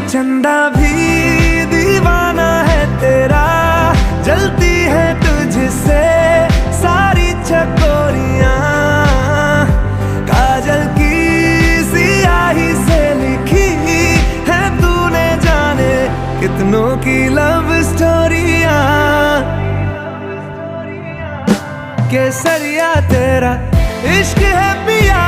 चंदा भी दीवाना है तेरा, जलती है तुझसे सारी चकोरियां। काजल की सियाही से लिखी है तूने जाने कितनों की लव स्टोरियां। केसरिया तेरा इश्क है पिया,